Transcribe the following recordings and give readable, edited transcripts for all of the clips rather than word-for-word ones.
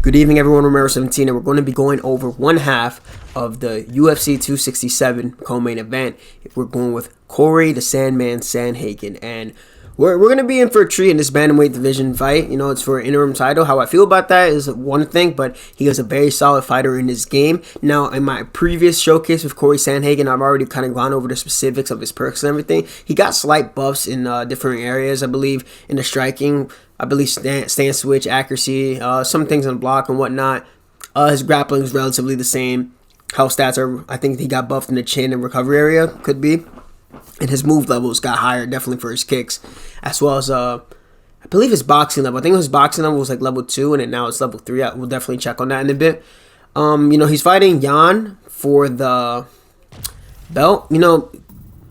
Good evening, everyone. Romero 17, and we're going to be going over one half of the UFC 267 co-main event. We're going with Cory the Sandman Sandhagen, and we're going to be in for a treat in this bantamweight division fight. You know, it's for an interim title. How I feel about that is one thing, but he is a very solid fighter in this game. Now, in my previous showcase with Cory Sandhagen, I've already kind of gone over the specifics of his perks and everything. He got slight buffs in different areas, I believe, in the striking. I believe stance switch, accuracy, some things on block and whatnot. His grappling is relatively the same. Health stats are, I think he got buffed in the chin and recovery area, could be. And his move levels got higher, definitely for his kicks. As well as, I believe his boxing level. I think his boxing level was like level 2, and then now it's level 3. We'll definitely check on that in a bit. You know, he's fighting Jan for the belt. You know,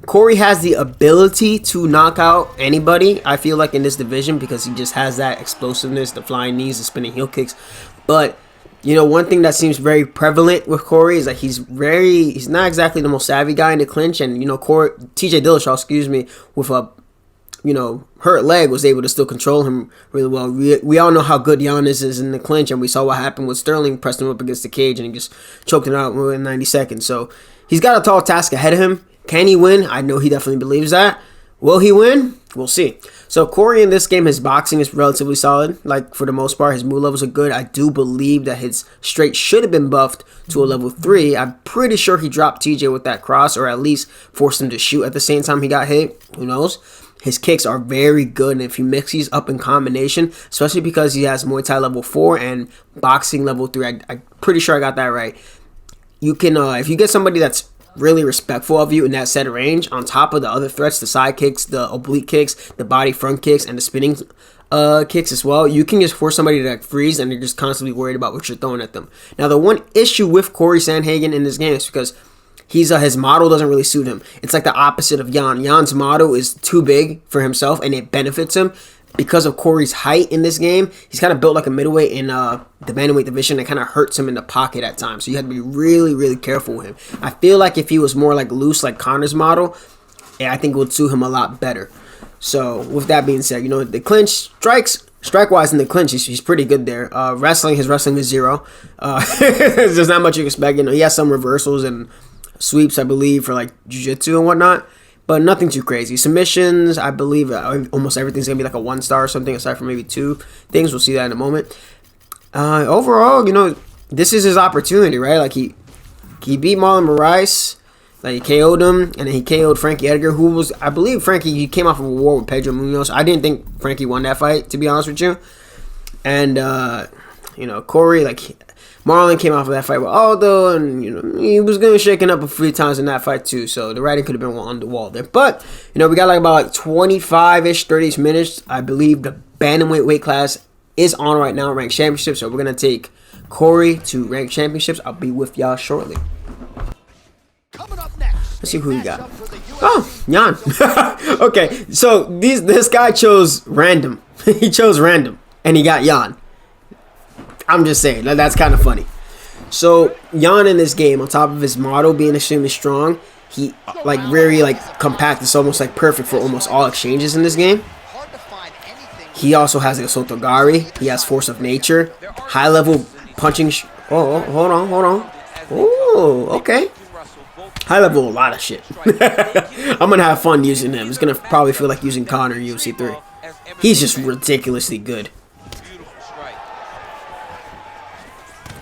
Cory has the ability to knock out anybody, I feel like, in this division, because he just has that explosiveness, the flying knees, the spinning heel kicks. But, you know, one thing that seems very prevalent with Cory is that he's not exactly the most savvy guy in the clinch. And, you know, TJ Dillashaw, with a, you know, hurt leg, was able to still control him really well. We all know how good Giannis is in the clinch, and we saw what happened with Sterling, pressed him up against the cage, and he just choked him out within 90 seconds. So he's got a tall task ahead of him. Can he win? I know he definitely believes that. Will he win? We'll see. So Cory in this game, his boxing is relatively solid. Like, for the most part, his move levels are good. I do believe that his straight should have been buffed to a level 3. I'm pretty sure he dropped TJ with that cross, or at least forced him to shoot at the same time he got hit. Who knows? His kicks are very good, and if he mixes these up in combination, especially because he has Muay Thai level 4 and boxing level 3, I'm pretty sure I got that right. You can, if you get somebody that's really respectful of you in that set range, on top of the other threats, the side kicks, the oblique kicks, the body front kicks, and the spinning kicks as well, you can just force somebody to freeze, and they're just constantly worried about what you're throwing at them. Now, the one issue with Cory Sandhagen in this game is because his model doesn't really suit him. It's like the opposite of Jan. Jan's model is too big for himself, and it benefits him. Because of Cory's height in this game, he's kind of built like a middleweight in the bantamweight division. It kind of hurts him in the pocket at times. So you have to be really, really careful with him. I feel like if he was more like loose, like Conor's model, I think it would suit him a lot better. So with that being said, you know, the clinch, strike-wise in the clinch, he's pretty good there. His wrestling is 0. There's not much you expect. You know, he has some reversals and sweeps, I believe, for like jiu-jitsu and whatnot. But nothing too crazy. Submissions, I believe almost everything's going to be like a 1-star or something, aside from maybe 2 things. We'll see that in a moment. Overall, you know, this is his opportunity, right? Like, he beat Marlon Moraes. Like, he KO'd him, and then he KO'd Frankie Edgar, who was, I believe, he came off of a war with Pedro Munoz. I didn't think Frankie won that fight, to be honest with you. And, you know, Cory, like, Marlon came off of that fight with Aldo, and, you know, he was getting shaken up a few times in that fight too, so the writing could have been on the wall there. But, you know, we got about 25-ish, 30 minutes. I believe the bantamweight weight class is on right now, ranked championship, so we're going to take Cory to ranked championships. I'll be with y'all shortly. Let's see who we got. Oh, Jan. Okay, so this guy chose random. He chose random, and he got Jan. I'm just saying, that's kind of funny. So, Jan in this game, on top of his model being extremely strong, he, like, very, like, compact. It's almost, like, perfect for almost all exchanges in this game. He also has, like, a Sotogari. He has force of nature. High-level punching. Hold on. Oh, okay. High-level, a lot of shit. I'm going to have fun using him. It's going to probably feel like using Conor in UFC 3. He's just ridiculously good.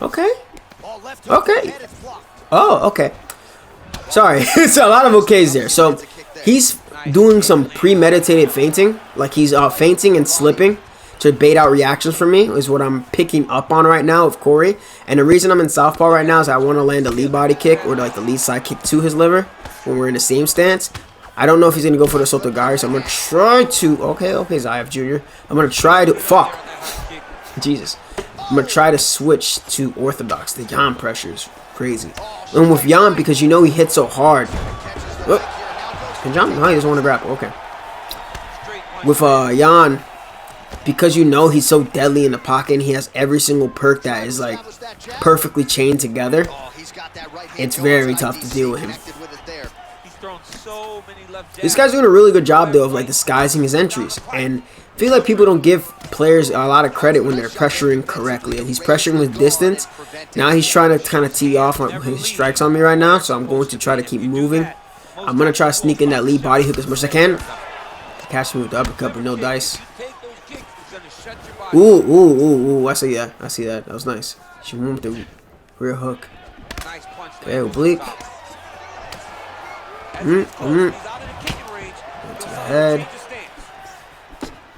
Okay. Oh, okay. Sorry. It's a lot of okays there. So, he's doing some premeditated feinting. Like, he's feinting and slipping to bait out reactions from me, is what I'm picking up on right now with Cory. And the reason I'm in southpaw right now is I want to land a lead body kick, or like the lead side kick to his liver when we're in the same stance. I don't know if he's going to go for the Sotogari, so I'm going to try to... Okay, Zayev Jr. I'm going to try to... Fuck. Jesus. I'm going to try to switch to orthodox. The Jan pressure is crazy. And with Jan, because you know he hits so hard. Can Jan? No, he doesn't want to grapple. Okay. With Jan, because you know he's so deadly in the pocket and he has every single perk that is like perfectly chained together, it's very tough to deal with him. This guy's doing a really good job though of like disguising his entries, and feel like people don't give players a lot of credit when they're pressuring correctly. And he's pressuring with distance. Now he's trying to kind of tee off on his strikes on me right now. So I'm going to try to keep moving. I'm going to try to sneak in that lead body hook as much as I can. Catch me with the uppercut, but no dice. Ooh. I see that. That was nice. She went with the rear hook. Okay, oblique. To the head.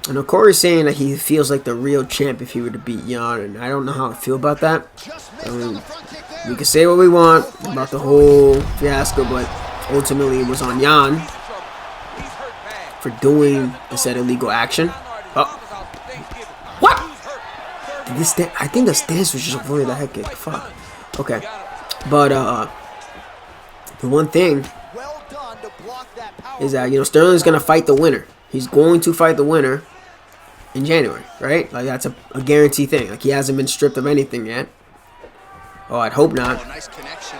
I know Cory's saying that he feels like the real champ if he were to beat Jan, and I don't know how I feel about that. We can say what we want about the whole fiasco, but ultimately it was on Jan for doing the said illegal action. Oh. What? I think the stance was just avoiding the head kick. Fuck. Okay. But the one thing is that, you know, Sterling's gonna fight the winner. He's going to fight the winner in January, right? Like, that's a guarantee thing. Like, he hasn't been stripped of anything yet. Oh, I'd hope not.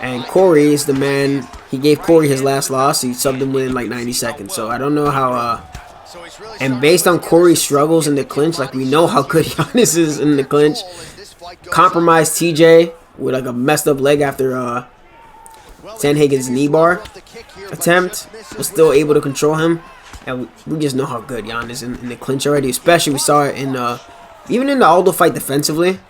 And Cory is the man. He gave Cory his last loss. He subbed him within like 90 seconds. So I don't know how. And based on Cory's struggles in the clinch, like, we know how good Giannis is in the clinch. Compromised TJ with like a messed up leg after Sandhagen's knee bar attempt. Was still able to control him. And we just know how good Jan is in the clinch already. Especially we saw it in even in the Aldo fight defensively,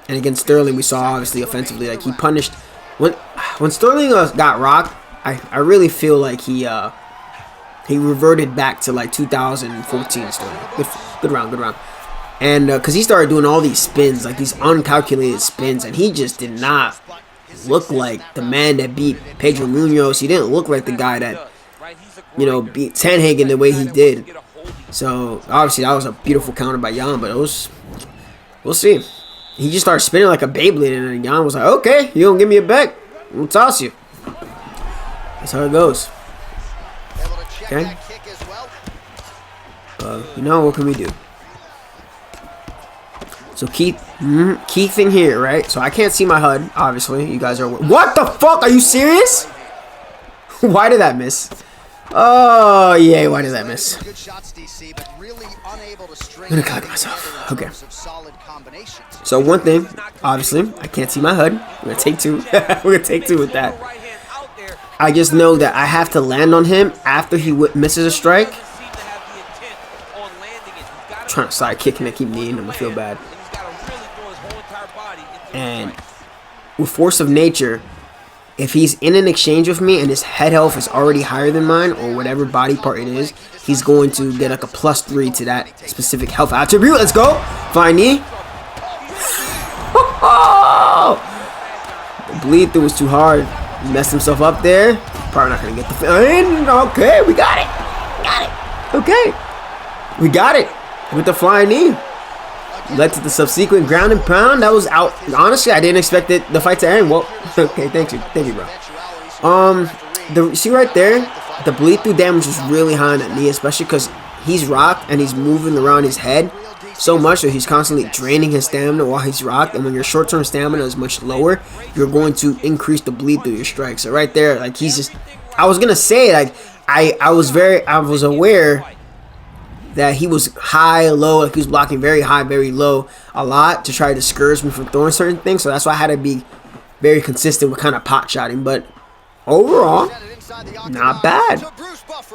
and against Sterling we saw obviously offensively. Like, he punished when Sterling got rocked. I really feel like he reverted back to like 2014 Sterling. Good round. And because he started doing all these spins, like these uncalculated spins, and he just did not look like the man that beat Pedro Munoz. He didn't look like the guy that, you know, beat Sandhagen the way he did. So obviously that was a beautiful counter by Jan, but we'll see. He just started spinning like a Beyblade, and then Jan was like, "Okay, you don't give me a back, we'll toss you." That's how it goes. Okay. You know, what can we do? So key thing here, right? So I can't see my HUD. Obviously, you guys are. What the fuck? Are you serious? Why did that miss? Oh, yeah, why did that miss? I'm gonna cock myself. Okay. So one thing, obviously, I can't see my HUD. We're gonna take two. We're gonna take two with that. I just know that I have to land on him after he misses a strike. I'm trying to side kick him and keep kneeing him. I feel bad. And with force of nature, if he's in an exchange with me and his head health is already higher than mine, or whatever body part it is, he's going to get like a +3 to that specific health attribute. Let's go. Flying knee. The bleed through was too hard. He messed himself up there. Probably not going to get the in. Okay, we got it. Okay. We got it. With the flying knee. Led to the subsequent ground and pound. That was out. Honestly, I didn't expect the fight to end. Well, okay, thank you, bro. See right there, the bleed through damage is really high on that knee, especially because he's rocked and he's moving around his head so much that he's constantly draining his stamina while he's rocked. And when your short-term stamina is much lower, you're going to increase the bleed through your strike. So right there, like, he's just. I was gonna say, like, I was aware that he was high, low, like he was blocking very high, very low a lot to try to discourage me from throwing certain things. So that's why I had to be very consistent with kind of pot shotting. But overall, not bad.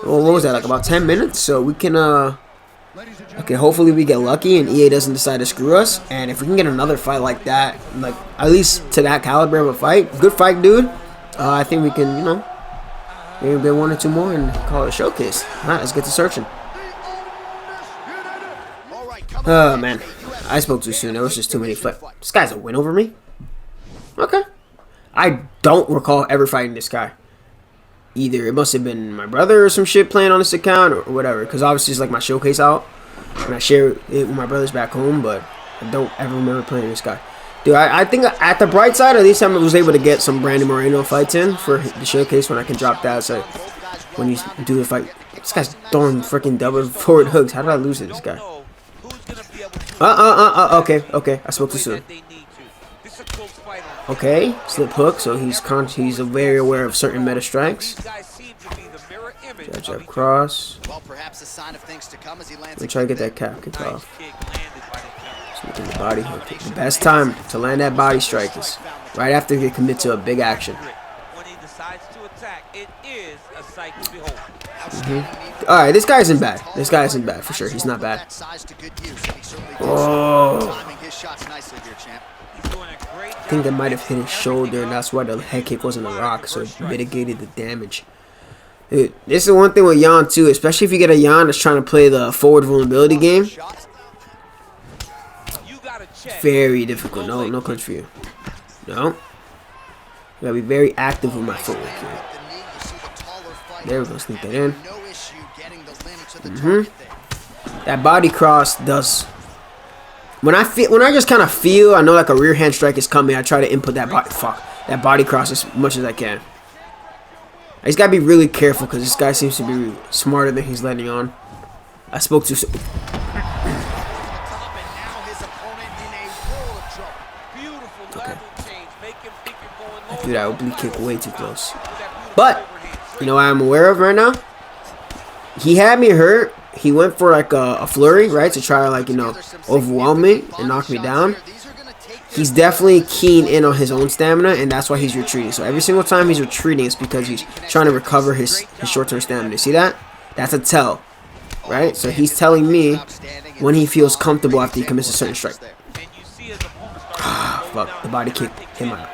Well, what was that, like about 10 minutes? So we can, okay, hopefully we get lucky and EA doesn't decide to screw us. And if we can get another fight like that, like at least to that caliber of a fight, good fight, dude. I think we can, you know, maybe get 1 or 2 more and call it a showcase. All right, let's get to searching. Oh, man. I spoke too soon. There was just too many flips. This guy's a win over me? Okay. I don't recall ever fighting this guy. Either it must have been my brother or some shit playing on this account or whatever. Because obviously it's like my showcase out. And I share it with my brothers back home. But I don't ever remember playing this guy. Dude, I think at the bright side, at least I was able to get some Brandon Moreno fights in for the showcase when I can drop that. So when you do the fight. This guy's throwing freaking double forward hooks. How did I lose to this guy? Okay. I spoke too soon. Okay, slip hook. So he's very aware of certain meta strikes. Jab, jab, cross. Well, perhaps a sign of things to come as he lands. Let me try to get that calf kick off. So the body hook. The best time to land that body strike is right after they commit to a big action. Alright, this guy isn't bad. This guy isn't bad for sure. He's not bad. Oh. I think I might have hit his shoulder, and that's why the head kick wasn't a rock, so it mitigated the damage. Dude, this is one thing with Yan too, especially if you get a Yan that's trying to play the forward vulnerability game. Very difficult. No clinch for you. No. I gotta be very active with my footwork here. There we go, sneak that in. That body cross does. When I just kind of feel, I know like a rear hand strike is coming. I try to input that body cross as much as I can. I just gotta be really careful because this guy seems to be smarter than he's letting on. I spoke too soon. Okay. I threw that oblique kick way too close. But you know what I'm aware of right now? He had me hurt. He went for like a flurry, right, to try to like, you know, overwhelm me and knock me down. He's definitely keen in on his own stamina, and that's why he's retreating. So every single time he's retreating, it's because he's trying to recover his short-term stamina. See that? That's a tell, right? So he's telling me when he feels comfortable after he commits a certain strike. Fuck, the body kick hit my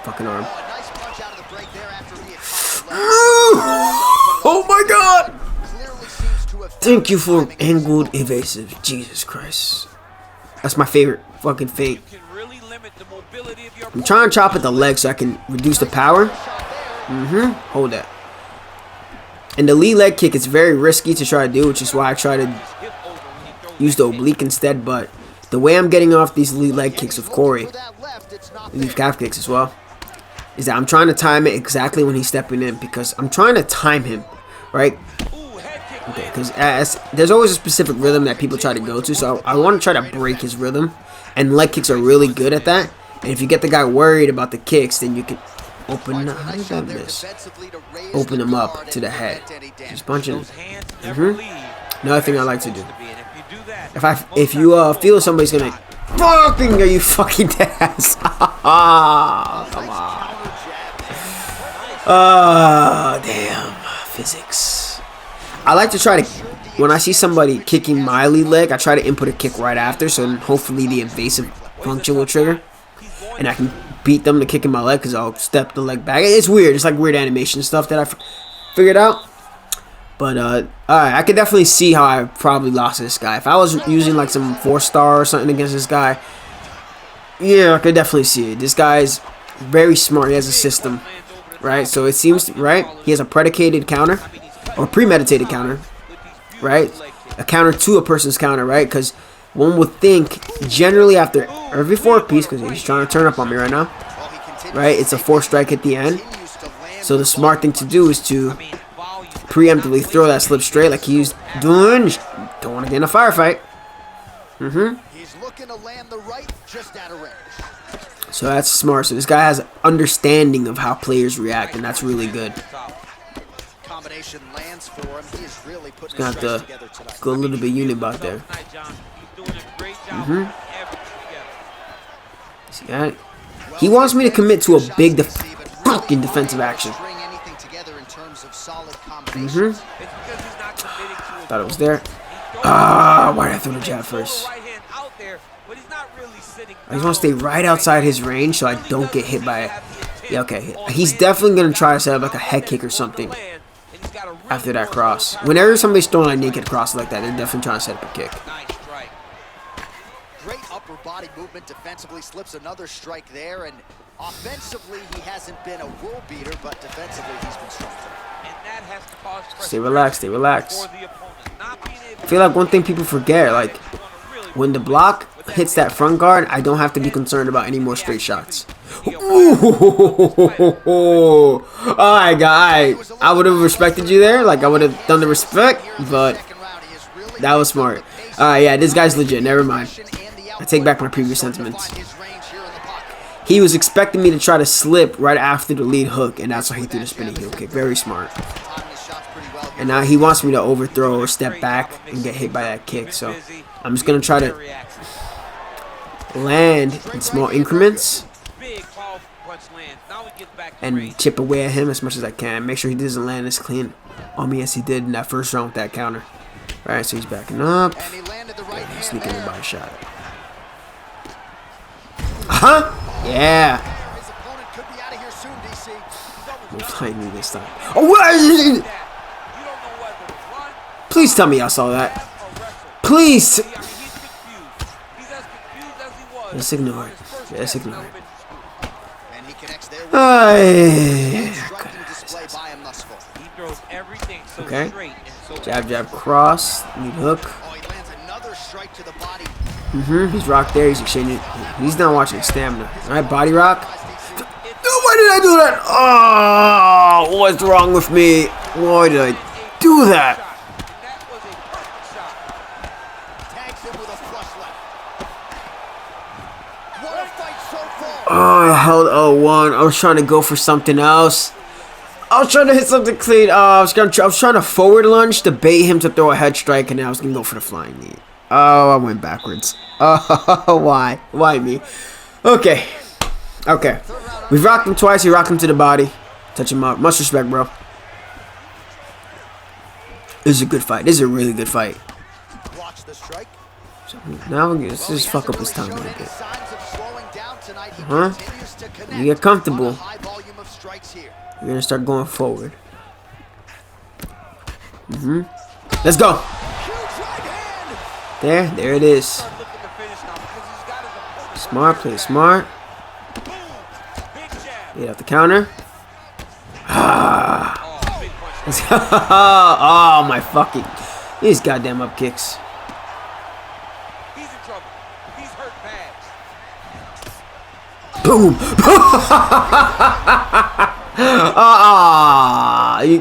fucking arm. Oh my god! Thank you for angled evasive. Jesus Christ. That's my favorite fucking feint. I'm trying to chop at the leg so I can reduce the power. Hold that. And the lead leg kick is very risky to try to do, which is why I try to use the oblique instead. But the way I'm getting off these lead leg kicks with Cory, these calf kicks as well, is that I'm trying to time it exactly when he's stepping in, because I'm trying to time him, right? Okay, because there's always a specific rhythm that people try to go to, so I want to try to break his rhythm, and leg kicks are really good at that. And if you get the guy worried about the kicks, then you can open up. How did that miss? Open him up to the head. Just punch him. Another thing I like to do. If you feel somebody's gonna fucking, are you fucking dead ass? Come on. Damn physics. I like to try to, when I see somebody kicking my lead leg, I try to input a kick right after, so hopefully the invasive function will trigger, and I can beat them to kicking my leg because I'll step the leg back. It's weird. It's like weird animation stuff that I figured out. But alright, I could definitely see how I probably lost this guy. If I was using like some 4-star or something against this guy, yeah, I could definitely see it. This guy's very smart. He has a system, right? So it seems, right? He has a predicated counter. Or premeditated counter, right? A counter to a person's counter, right? Because one would think generally after every 4-piece, because he's trying to turn up on me right now, right? It's a 4-strike at the end. So the smart thing to do is to preemptively throw that slip straight like he's doing. Don't want to get in a firefight. So that's smart. So this guy has understanding of how players react, and that's really good. Just gonna have to go a little bit unibot there. See that? He wants me to commit to a big fucking defensive action. Thought it was there. Why did I throw the jab first? I just want to stay right outside his range so I don't get hit by it. Yeah, okay. He's definitely gonna try to set up like a head kick or something after that cross. Whenever somebody's throwing a naked cross like that, they're definitely trying to set up a kick. Great upper body movement defensively, slips another strike there, and offensively he hasn't been a world beater, but defensively he's been strong. Stay relaxed, stay relaxed. I feel like one thing people forget, like when the block hits that front guard, I don't have to be concerned about any more straight shots. Alright, guys. I would have respected you there. Like, I would have done the respect, but that was smart. Alright, yeah, this guy's legit. Never mind. I take back my previous sentiments. He was expecting me to try to slip right after the lead hook, and that's why he threw the spinning heel kick. Very smart. And now he wants me to overthrow or step back and get hit by that kick. So I'm just going to try to land in small increments and chip away at him as much as I can. Make sure he doesn't land as clean on me as he did in that first round with that counter. Alright, so he's backing up. Yeah, he's sneaking in by a shot. Yeah. We'll find me this time. Oh, what? Please tell me y'all saw that. Please. Just ignore it. Just ignore it. Okay. Jab, jab, cross. Lead hook. He's rocked there. He's exchanging. He's not watching stamina. Alright, body rock. Why did I do that? Oh, what's wrong with me? Why did I do that? Oh, I held 0-1. I was trying to go for something else. I was trying to hit something clean. I was trying to forward lunge to bait him to throw a head strike, and I was gonna go for the flying knee. Oh, I went backwards. Oh, why? Why me? Okay. Okay. We've rocked him twice. He rocked him to the body. Touch him up. Much respect, bro. This is a good fight. This is a really good fight. So now let's just fuck up his time a little bit. You get comfortable. You're gonna start going forward. Let's go. There it is. Smart, play smart. Get out the counter. Let's go. Oh my fucking! These goddamn up kicks. He's in trouble. He's hurt bad. Boom.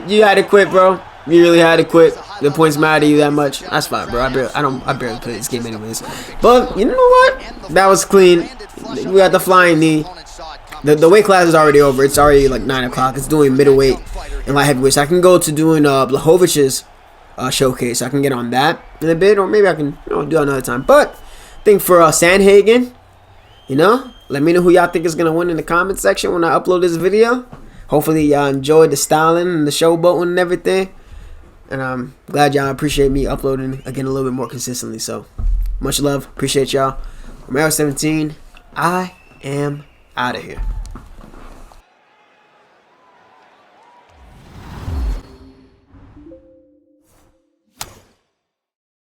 You had to quit, bro. You really had to quit. The points matter to you that much. That's fine, bro. I barely play this game anyways. But you know what? That was clean. We got the flying knee. The weight class is already over. It's already like 9 o'clock. It's doing middleweight and light heavyweight. So I can go to doing Blachowicz showcase. I can get on that in a bit, or maybe I can do it another time. But I think for Sandhagen, let me know who y'all think is gonna win in the comment section when I upload this video. Hopefully y'all enjoyed the styling and the showboating and everything. And I'm glad y'all appreciate me uploading again a little bit more consistently. So much love. Appreciate y'all. I'm Cory 17. I am out of here.